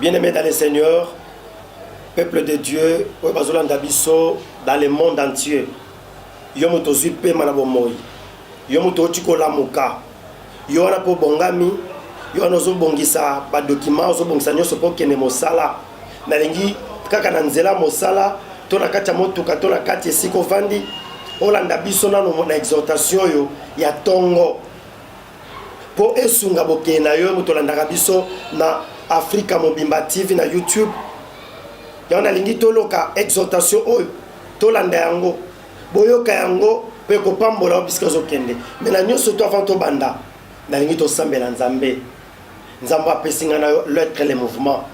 Bien-aimés dans le Seigneur, peuple de Dieu, dans le monde entier, yomoto zupe manabomoi, yomoto chikola muka, yona po bongami, yona zo bongisa ba document zo bongisa nyoso po kene mosala, nalingi kaka na nzela mosala, to na kati ya motuka to na kati esiko vandi, olanda biso na exhortation yo ya tongo. Po esunga bokena yo moto landaka biso na Africa Mobimba TV na YouTube. Yana lingi toloka exhortation oyo tolanda yango boyoka yango pe ko pambola biska zo kende. Mena nyoso to avant to banda na lingi to sambela nzambe. Nzambe apesinga na l'être le mouvement.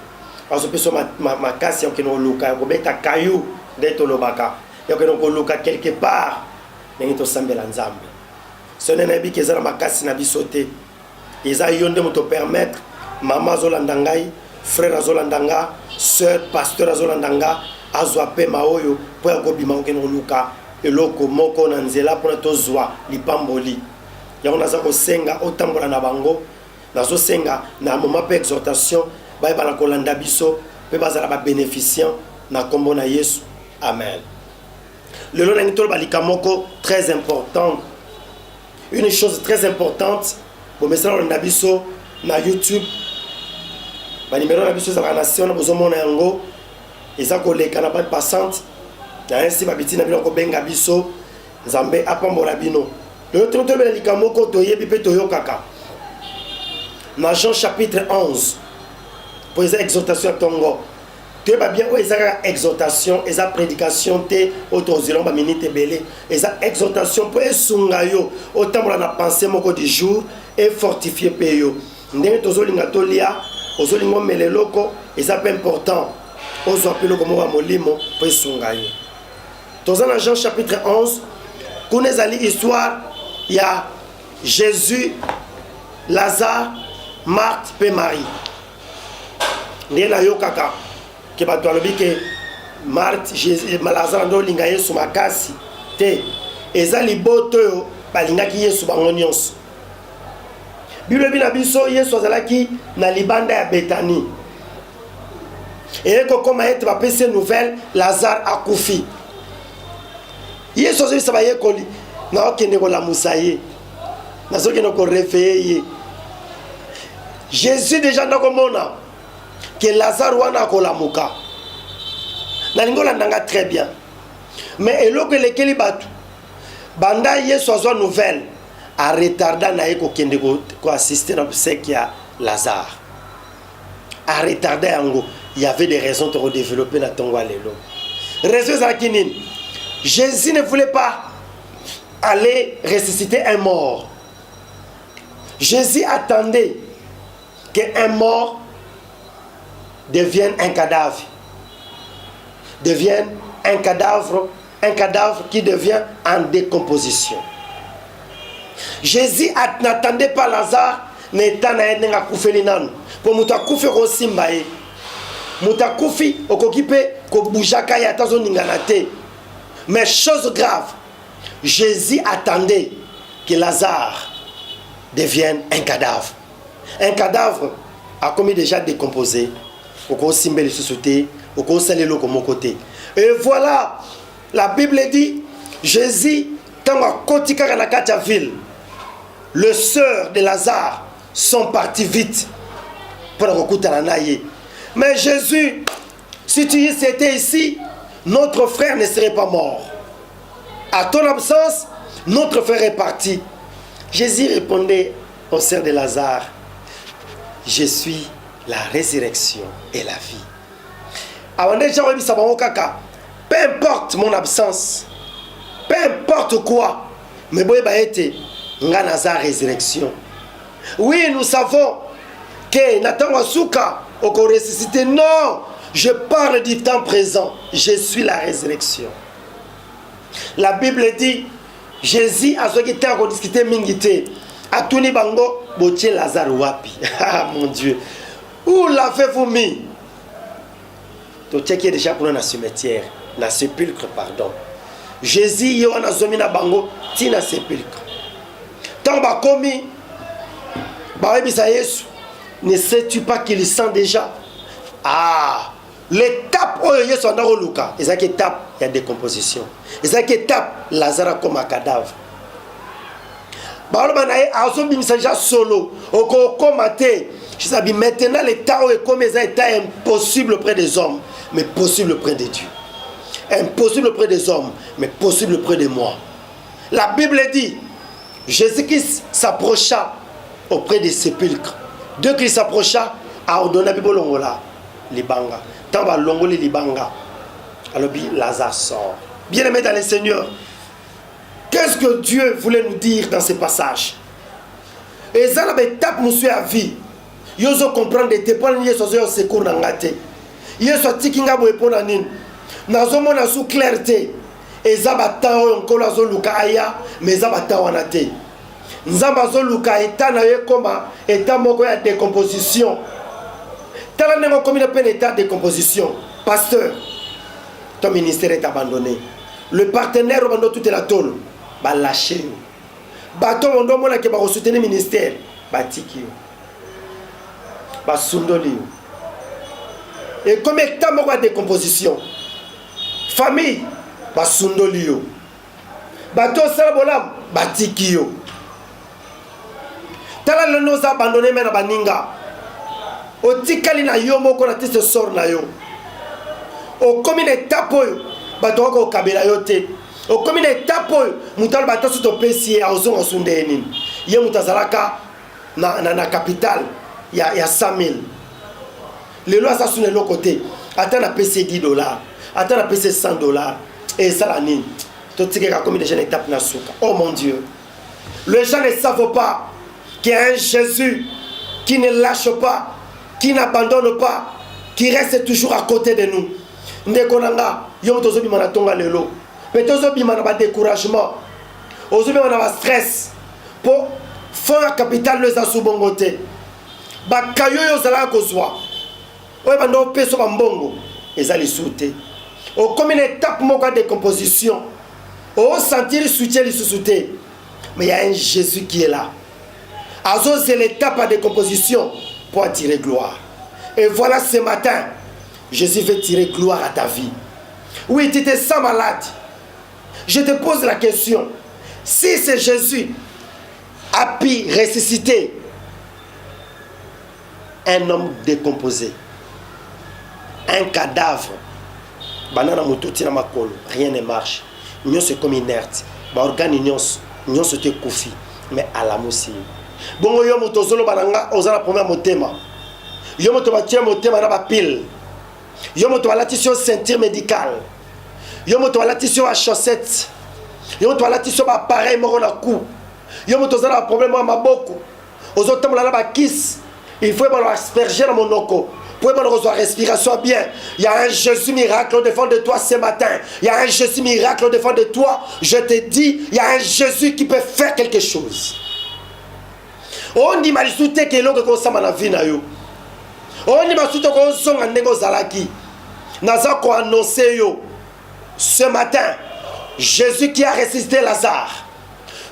Parce que so makasi ya keno luka ko beta kayu de to lobaka. Ya keno ko luka quelque part na lingi to sambela nzambe. Ce n'est pas que ça makasi na bisote. Eza yonde mo to permettre maman zolandanga, frère zolandanga, sœur pasteur zolandanga azwa pe maoyo po ya kobima okeno luka eloko moko na nzela po na tozwa lipamboli yango naza kosenga otambola na bango nazo senga na moment pe exhortation ba bana kolanda biso pe bazala ba bénéficiant na kombo na Yesu. Amen. Lelo na ngitolo balika moko très important, une chose très importante bo message na biso na YouTube. Ba numéro na biso za ba nation na bozomona yango eza koleka na bande passante na ainsi ba biti na bino ko benga biso nzambe apambola bino. Le autre to bela likamoko to yebi pe to yokaka na Jean chapitre 11 pour les exhortations tongo te ba bien o eza exhortation eza prédication te autozilon ba minute belé eza exhortation pour esunga yo otambola na pensée moko du jour et fortifier pe yo ndenge tozolinga tolia ozolingo meleloko eza pas important ozo apelo komo wa molimo po esunga yo. Tozana Jean chapitre 11 kunezali histoire ya Jésus, Lazare, Marthe pe Marie. Ndena yo kaka ke bato alobi ke Marthe Jésus Lazare ndo linga Yesu makasi te eza liboto yo balingaki Yesu bango nyonso. Bible bina biso Yesu azalaki na libanda ya Betani. Et comme être va passer nouvelle Lazare a koufi. Yesu azali sabaye koli na okende ko la musaye. Na soki no ko réveiller. Jésus déjà ndako mona que Lazare wana ko la muka. Na lingola ndanga très bien. Mais eloko lekeli batu banda Yesu azwa nouvelle a retarda na eko kende ko assister na obsèque ya Lazare. A retarda yango, il y avait des raisons de redévelopper na tongo lelo. Raison za kinine. Jésus ne voulait pas aller ressusciter un mort. Jésus attendait qu'un mort devienne un cadavre. Devienne un cadavre qui devient en décomposition. Jésus n'attendait pas Lazare, mais étant na kufeli nanu. Pour muta kufi ko simbaye. Muta kufi okokipe ko bujaka ya tazo ninganate. Mais chose grave, Jésus attendait que Lazare devienne un cadavre. Un cadavre a commis déjà décomposé. Oko simbeli société, oko salelo comme côté. Et voilà, la Bible dit Jésus quand a kotika na kati ya ville. Le sœur de Lazare sont partis vite pour recouter la naïe. Mais Jésus, si tu étais ici, notre frère ne serait pas mort. À ton absence, notre frère est parti. Jésus répondait au sœur de Lazare, je suis la résurrection et la vie. Peu importe mon absence, peu importe quoi, mais nga naza résurrection. Oui, nous savons que Nathan Wasuka oko ressuscité. Non, je parle du temps présent. Je suis la résurrection. La Bible dit Jésus a ce qui était en discuter mingité. A tuni bango botie Lazare wapi. Ah mon Dieu. Où l'avez-vous mis? To tcheki déjà pour na cimetière, na sépulcre pardon. Jésus yo na zomi na bango ti na sépulcre. Tant bakomi ba Yesu, ne sais-tu pas qu'il sent déjà Ah, l'étape où il y a Luka, et cette étape, il y a décomposition. Et cette étape, Lazare comme un cadavre. Déjà solo, maintenant l'état est comme un état impossible auprès des hommes, mais possible auprès de Dieu. Impossible auprès des hommes, mais possible auprès de moi. La Bible dit, Jésus-Christ s'approcha auprès des sépulcres. Dès qu'il s'approcha, a ordonné à Bibolongola, Libanga. Tant va Longoli Libanga. Alors Lazare sort. Bien-aimé dans le Seigneur, qu'est-ce que Dieu voulait nous dire dans ce passage? Et ça, la étape nous suit à vie. Ils ont compris des tépoins, ils ont secours dans la tête. Ils ont dit qu'ils ont répondu à nous. Nous avons sous clarté. Et ça va tant encore la zone Lukaaya, mais ça va tant en athée. Nous avons Luka état na comment état moko ya décomposition. Tant que comme il état de décomposition. Pasteur, ton ministère est abandonné. Le partenaire abandonne toute la tôle. Ba lâcher. Bato mondo mona ke ba soutenir ministère, ba tiki. Ba sundoli. Et comme état moko de décomposition. Famille ba sundoli yo. Bato sala bolam ba tiki yo. Tala le nos abandonné mena baninga. O tikali na yo moko na tiste sort na yo. O comme une étape oyo bato ko kabela yo te. O comme une étape oyo mutal bato sur to pesi a ozonga sundeni. Ye mutazalaka na capitale ya 100,000. Les lois ça sur le côté. Attends na pesi $10. Attends na pesi $100. Et ça la nini. To tikeka comme déjà une étape na souka. Oh mon Dieu. Les gens ne savent pas qu'il y a un Jésus qui ne lâche pas, qui n'abandonne pas, qui reste toujours à côté de nous. Ndekonanga, yom tozo bimana tonga lelo. Mais tozo bimana ba découragement. Ozo bimana ba stress. Pour faire capital les asubongote. Ba kayo yo zala kozwa. Oye bando peso ba mbongo ezali souté. O comme une étape moka de décomposition. O sentir le soutien le sous-souté. Mais il y a un Jésus qui est là. Azo c'est l'étape de décomposition pour attirer gloire. Et voilà ce matin, Jésus veut tirer gloire à ta vie. Oui, tu te sens malade. Je te pose la question. Si c'est Jésus a pu ressusciter un homme décomposé, un cadavre, banana mototina makolo, rien ne marche. Nous c'est comme inerte. Ba organe nous c'était koufi, mais à la moussi. Bon yo moto zolo bananga ozala premier motema. Yo moto batia motema na ba pile. Yo moto la tissu ceinture médicale. Yo moto la tissu à chaussette. Yo moto la tissu ba appareil moko na cou. Yo moto zala problème à maboko. Ozotam la ba kiss. Il faut ba asperger dans mon oko. Pour que respiration bien. Il y a un Jésus miracle au devant de toi ce matin. Il y a un Jésus miracle au devant de toi. Je te dis, il y a un Jésus qui peut faire quelque chose. On dit malisute que l'on consama na vie na yo. On dit malisute ko zonga ndeko zalaki. Naza ko annoncer yo ce matin Jésus qui a ressuscité Lazare.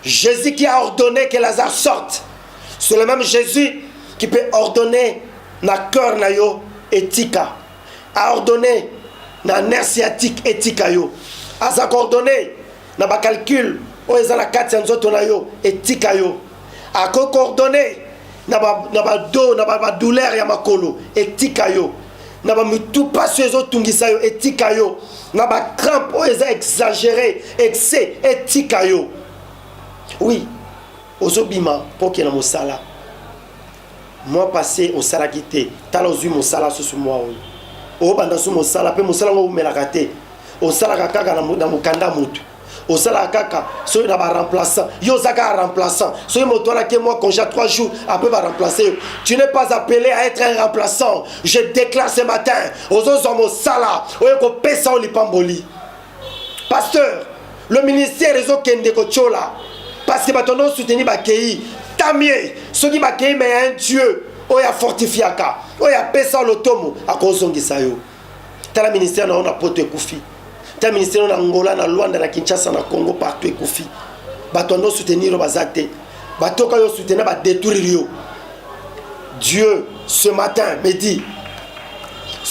Jésus qui a ordonné que Lazare sorte. C'est le même Jésus qui peut ordonner na cœur na yo etika. A ordonné na nerf sciatique etika yo. A sa ordonné na ba calcul o ezala kati nzoto na yo etika yo. A coordonné na ba do na ba douleur ya makolo etika yo na ba mitu paso ezo tungisa yo etika yo na ba crampe o eza exagéré excès etika yo. Oui, ozobima poke na mosala. Moi passé au sala quitté tala ozui mosala sur moi o banda su mosala pe mosala ngo melaka te o sala kaka na mukanda mutu. Au sala kaka so na ba remplaçant yo zaka remplaçant so moto na ke moi congé 3 jours après va remplacer. Tu n'es pas appelé à être un remplaçant. Je déclare ce matin aux autres mo sala o ko pesa o lipamboli. Pasteur, le ministère rezo kende ko chola parce que batono soutenir ba kei tant mieux ceux qui ba kei mais un Dieu o ya fortifiaka o ya pesa lotomo akozongisa yo. Tala ministère na on a poto ekufi. Tel ministère na Angola, na Luanda, na Kinshasa, na Congo, partout ekufi. Bato no soutenir o bazate. Bato ka yo soutenir détruire yo. Dieu ce matin me dit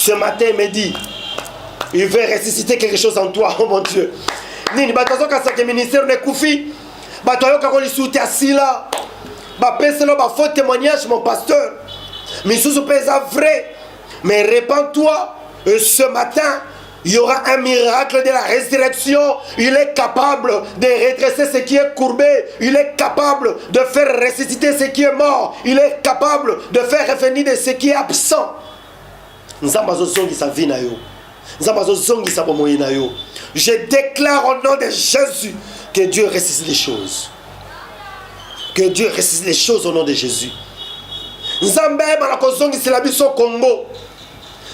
ce matin il me dit, il veut ressusciter quelque chose en toi, oh mon Dieu. Nini, batazo kasake ministère ne koufi, batayo kakoli soute asila, bapeselo ba faux témoignage mon pasteur. Mais sous pesa vrai, mais répands-toi et ce matin, il y aura un miracle de la résurrection. Il est capable de redresser ce qui est courbé. Il est capable de faire ressusciter ce qui est mort. Il est capable de faire revenir de ce qui est absent. Je déclare au nom de Jésus que Dieu ressuscite les choses. Que Dieu ressuscite les choses au nom de Jésus. Nzambe malakozongi silabiso Congo.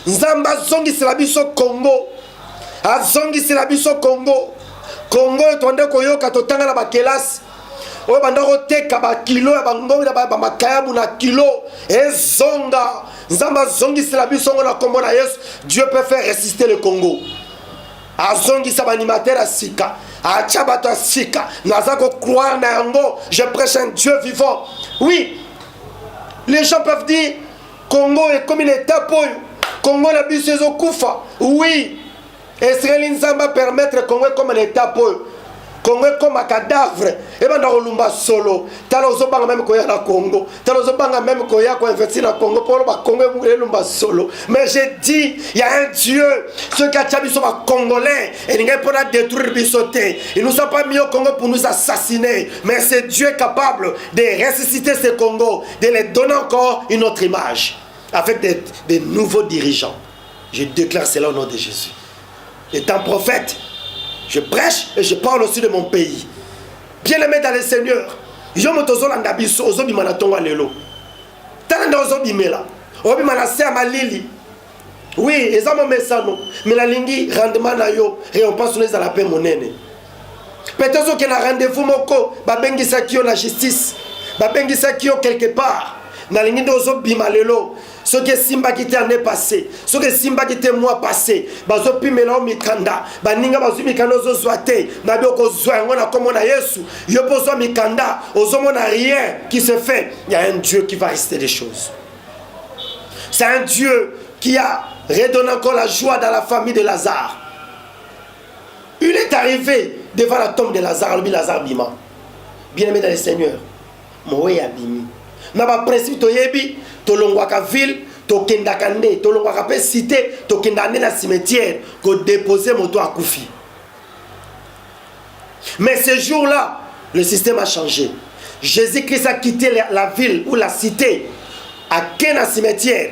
Nzamba zongi silabiso Congo. Azongi silabiso Congo. Congo etonde koyoka totanga na bakelasi. Oyo bandako teka ba kilo ya bangomi na ba makayabu na kilo ezonga. Nzamba zongi silabiso na kombo na Yesu. Dieu peut faire résister le Congo. Azongi sa animateur a sika. Acha bato a sika. Nazako croire na yango. Je prêche un Dieu vivant. Oui. Les gens peuvent dire Congo est comme une étape. Congo la bise au Koufa. Oui. Israël Nzamba permettre Congo comme un étape. Congo comme un cadavre. Et bien dans le solo. Talozo banga même koya na Congo. Talozo banga même koya ko investir na Congo pour le Congo lumba solo. Mais j'ai dit il y a un Dieu. Ce qui a tchabi sont congolais et il n'est pas détruire bisoté. Ils nous ont pas mis au Congo pour nous assassiner. Mais c'est Dieu capable de ressusciter ce Congo, de les donner encore une autre image avec des nouveaux dirigeants. Je déclare cela au nom de Jésus. Étant prophète, je prêche et je parle aussi de mon pays. Bien-aimé dans le Seigneur, je me tozo landa biso ozobi manatonga lelo. Tanda ozobi mela. Obi manase amalili. Oui, ezamo mesano. Mais la lingi rendement na yo, et on pense à la paix monene. Peut-être que na rendez-vous moko, ba bengi sakio la justice. Ba bengi sakio quelque part. Na lingi ozobi malelo. Ce que Simba qui était année passée, ce que Simba qui était mois passé, bazo pimela o mikanda, baninga bazo mikanda ozo zoate, nabi okozwa ngona comme on a Yesu, yo pozo mikanda, ozo mona rien qui se fait. Il y a un Dieu qui va rester des choses. C'est un Dieu qui a redonné encore la joie dans la famille de Lazare. Il est arrivé devant la tombe de Lazare, lui Lazare bima. Bien-aimé dans le Seigneur, moé abimi. Na ba principe to yebi to longwaka ville to kendaka nde to longwaka pe cité to kendane na cimetière ko déposer moto à Koufi. Mais ce jour-là, le système a changé. Jésus-Christ a quitté la ville ou la cité à Kena cimetière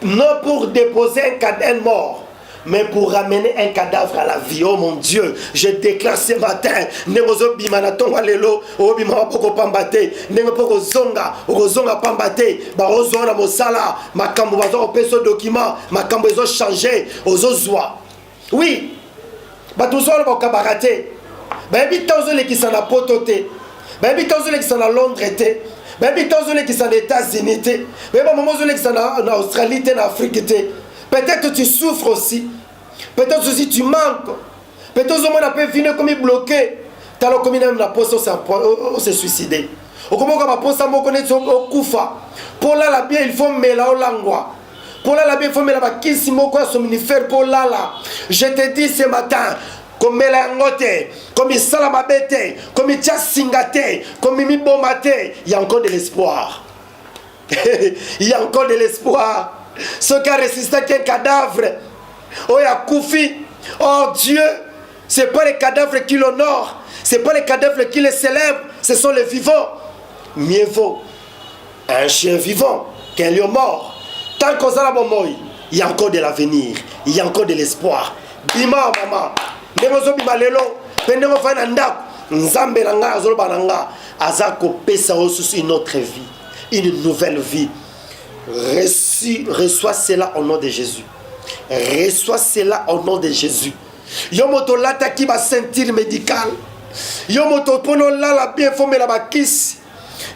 non pour déposer un cadavre mort, mais pour ramener un cadavre à la vie. Oh mon Dieu, je déclare ce matin, Nengozo bimanatonga lelo, obima poko pambate, nengo poko zonga pambate, barozo na mosala, makambo bazo peso document, makambo ezo changer, ozo zwa. Oui, batuzo na bakabarate. Ba ebitozo le kisana potote. Ba ebitozo le kisana Londres te. Ba ebitozo le kisana États-Unis te. Ba momozo le kisana na Australie te, na Afrique te. Peut-être tu souffres aussi. Peut-être aussi tu manques. Peut-être que tu peux venir comme bloqué. Tu as comme la poste se suicider. Au comment la poste au kufa. Pour la bien il faut mettre la langua. Pour la bien il faut mettre la kisi moko somnifère pour la. Je te dis ce matin comme la ngote, comme il salamabete, comme il singate, comme il bomate, il y a encore de l'espoir. Il y a encore de l'espoir. Ce qui a résisté qu'un cadavre. Oh, il y a Koufi. Oh Dieu, ce n'est pas les cadavres qui l'honorent. Ce n'est pas les cadavres qui les célèbrent. Ce sont les vivants. Mieux vaut un chien vivant qu'un lion mort. Tant qu'on a la bombe, il y a encore de l'avenir. Il y a encore de l'espoir. Bima, maman. Nemozo bima lelo. Pendemo fananda. Nzambe nanga azolo bananga. Azako pesa osus une autre vie. Une nouvelle vie. Reçois cela au nom de Jésus. Reçois cela au nom de Jésus. Yomoto lata ki ba ceinture médicale. Yomoto pono la bien faut me la bakis.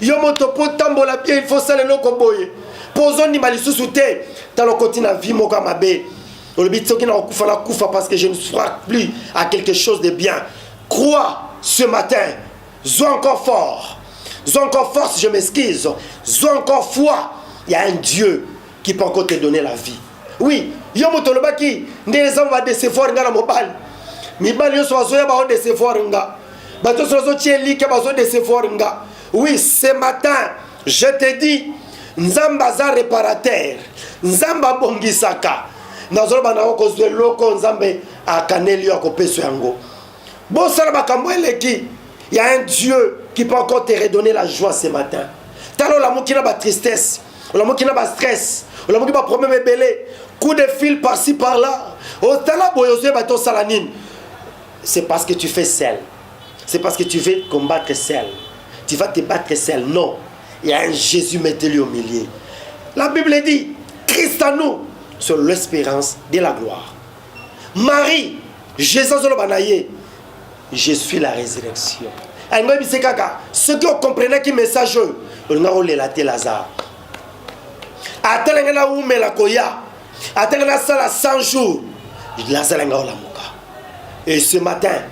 Yomoto po tambo la bien il faut ça le loko boye. Pozo ni malisusu te. Talo continue vie moka mabe. Le bitso ki na kufa la kufa parce que je ne crois plus à quelque chose de bien. Crois ce matin. Sois encore fort. Sois encore force, je m'excuse. Sois encore foi. Il y a un Dieu qui peut encore te donner la vie. Oui, yo motoloba ki ndeza va décevoir nga na mobali. Mibali yo sozoya ba décevoir nga. Bato sozo tieli ke bazo décevoir nga. Oui, ce matin, je te dis Nzamba za réparateur. Nzamba bongisaka. Nazolo na ko loko Nzambe akaneli yo akopeso yango. Bon sala makambo eleki. Il y a un Dieu qui peut encore te redonner la joie ce matin. Talo la mou qui n'a pas tristesse, la mou qui n'a pas stress, la mou qui n'a pas problème belé, coup de fil par-ci par-là. C'est parce que tu fais seul. C'est parce que tu veux combattre seul. Tu vas te battre seul. Non. Il y a un Jésus, mettez-le au milieu. La Bible dit, Christ en nous, sur l'espérance de la gloire. Marie, Jésus je suis la résurrection. Ceux qui ont compris qui message, on a roulé la Lazare. Attends, où me la koya. Attends, ça 100 jours. Lazare la muka. Et ce matin,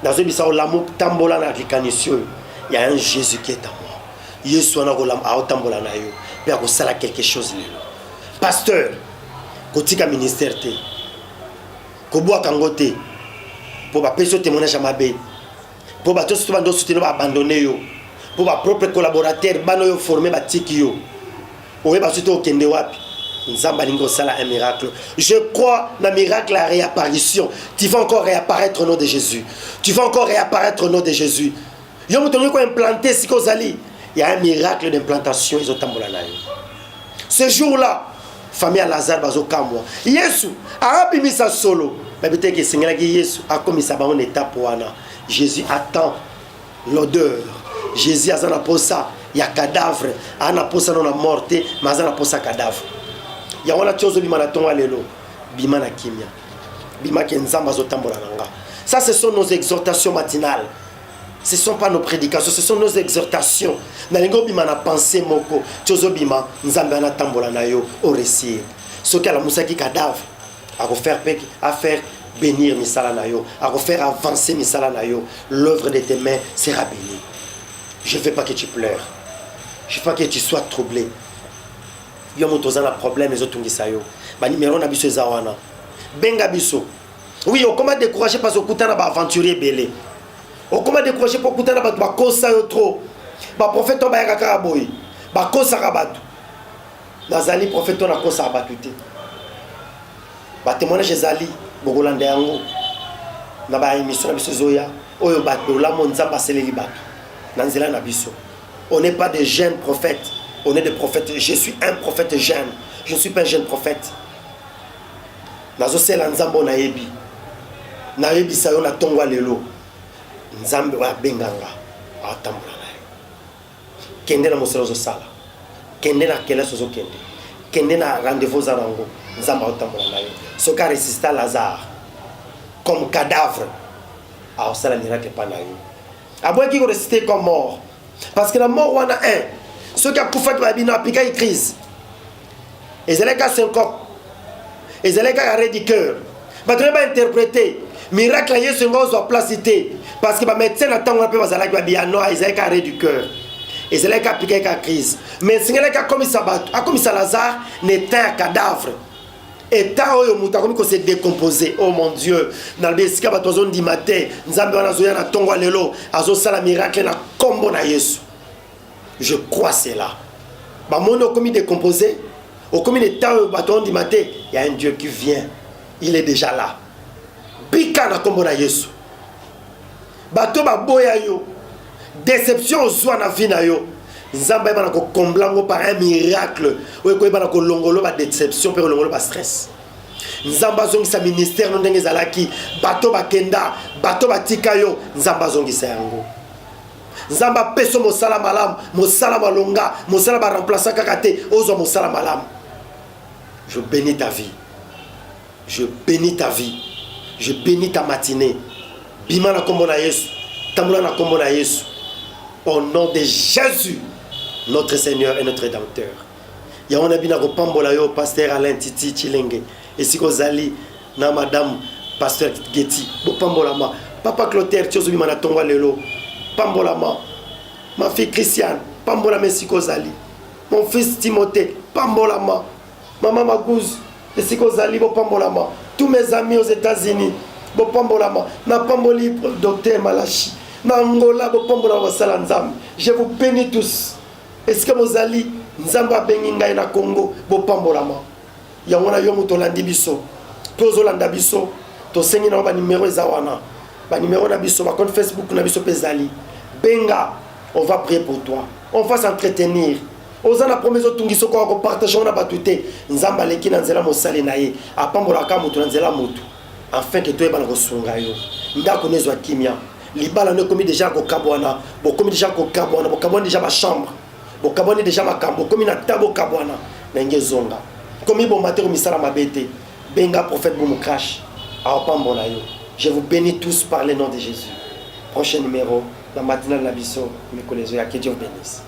dans ce bissau l'amour tambola na rikanisieux, il y a un Jésus qui est en moi. Yesu na golam a tambola na yo. Puis ako sala quelque chose lelo. Pasteur, kotika ministère te. Koboa kangote. Pour ba peso témoignage à mabe. Pour ba tous bando soutenir ba abandonner yo. Pour ba propre collaborateur bano yo former ba tiki yo. Oye ba surtout okende wapi. Nzamba lingo sala un miracle. Je crois dans miracle la réapparition. Tu vas encore réapparaître au nom de Jésus. Tu vas encore réapparaître au nom de Jésus. Yo mutoni ko implanter sikozali. Il y a un miracle d'implantation ils ont tambola na yo. Ce jour-là, famille à Lazare bazo kamwa. Yesu a abimisa solo. Mais peut-être que Seigneur Jésus a commis ça en étape wana. Jésus attend l'odeur. Jésus a zana posa, il y a cadavre, ana posa non a morté, mais zana posa cadavre. Il y a wana chose bima na tonga lelo, bima na kimia. Bima ke nzamba zo tambola nanga. Ça ce sont nos exhortations matinales. Ce ne sont pas nos prédications, ce sont nos exhortations. Na lingo bima na pensée moko, chose bima nzamba na tambola na yo au récit. Ce qu'elle a moussa qui cadavre. À faire bénir misala na yo, à faire avancer misala na yo, l'œuvre de tes mains sera bénie. Je ne veux pas que tu pleures. Je ne veux pas que tu sois troublé. Yo motoza na problème les autres ngisayo. Ba numéro na biso zawana. Benga biso. Oui, on comment décourager parce que kutana ba aventurier belé. On comment décourager pour kutana ba kosa yo trop. Ba prophète ba yakaka boy. Ba kosa rabatu. Nazali prophète na kosa rabatu te. Ba témoignage ezali bokolanda yango na ba émission na biso zoya oyo bato la monzamba seleli bato na nzela na biso. On n'est pas des jeunes prophètes, on est des prophètes. Je suis un prophète jeune, je ne suis pas un jeune prophète. Nazo sela nzambo na yebi sayo na tongwa lelo nzambe wa benganga atambola na kende na moselo zo sala kende na kele so kende kende na rendez-vous za rango nzamba atambola na yo. Ce qui a résisté à Lazare comme cadavre a aussi la miracle pas na yo. Aboy qui resté comme mort parce que la mort on a un ceux qui a pour faire babino appliquer une crise et c'est les cas 50 et c'est les cas arrêt du cœur ba tu pas interpréter miracle Yesu ngozo placité parce que ba médecin attend on peut bazala ki ba bien non ils ont arrêt du cœur et c'est les cas appliquer une mais c'est les cas comme ça a comme ça Lazare n'était un cadavre. Et tant oyo muta comme que c'est décomposé. Oh mon Dieu, dans le besika batozo ndimate, nzambe wana zoya na tongwa lelo, azo sala miracle na kombo na Yesu. Je crois cela. Ba mono comme décomposé, au comme de temps batozo ndimate, il y a un Dieu qui vient. Il est déjà là. Bika na kombo na Yesu. Bato ba boya yo. Déception zo na vie na yo. Nzamba ba na ko komblango par un miracle. Oyo ko ba na ko longolo ba déception pe longolo ba stress. Nzamba zongi sa ministère non ndenge zalaki, bato ba kenda, bato ba tika yo, nzamba zongi sa yango. Nzamba peso mosala malam, mosala malonga, mosala ba remplaçant kakate, ozo mosala malam. Je bénis ta vie. Je bénis ta vie. Je bénis ta matinée. Bima na kombo na Yesu, tamula na kombo na Yesu. Au nom de Jésus, notre Seigneur et notre Rédempteur. Il y a un abina ko pambola yo pasteur Alain Titi Chilenge et si ko zali na madame pasteur Getty bo pambola ma papa Clotaire tiozo bima na tongwa lelo pambola ma fille Christiane pambola me si ko zali mon fils Timothée pambola ma maman Magouze esika ozali bopambolama. Tous mes amis aux États-Unis bopambolama. Na pamboli docteur Malachi na Angola bopambolama basala nzambe. Je vous bénis tous. Esika mozali nzambe abengi ngai na Congo bopambolama. Yango na yo moto landi biso. Tozolanda biso tosengi na ba numéro eza wana. Ba numéro na biso ba compte Facebook na biso pezali. Benga, on va prier pour toi. On va s'entretenir. Ozana promesse otungiso ko partager na batute. Nzamba leki na nzela mosali na ye. Apambola ka mutu na nzela mutu. Afin que toi ba kosunga yo. Ndako nezwa kimia. Libala ne komi déjà ko kabwana. Bo komi déjà ko kabwana. Bo kabwana déjà ba chambre. Bo kabwana déjà makambo. Komi na tabo kabwana. Nenge zonga. Komi bo matero misala mabete. Benga prophète bomu crash. Apambola yo. Je vous bénis tous par le nom de Jésus. Prochain numéro. La matinale Nabiso, mes collègues, que Dieu vous bénisse.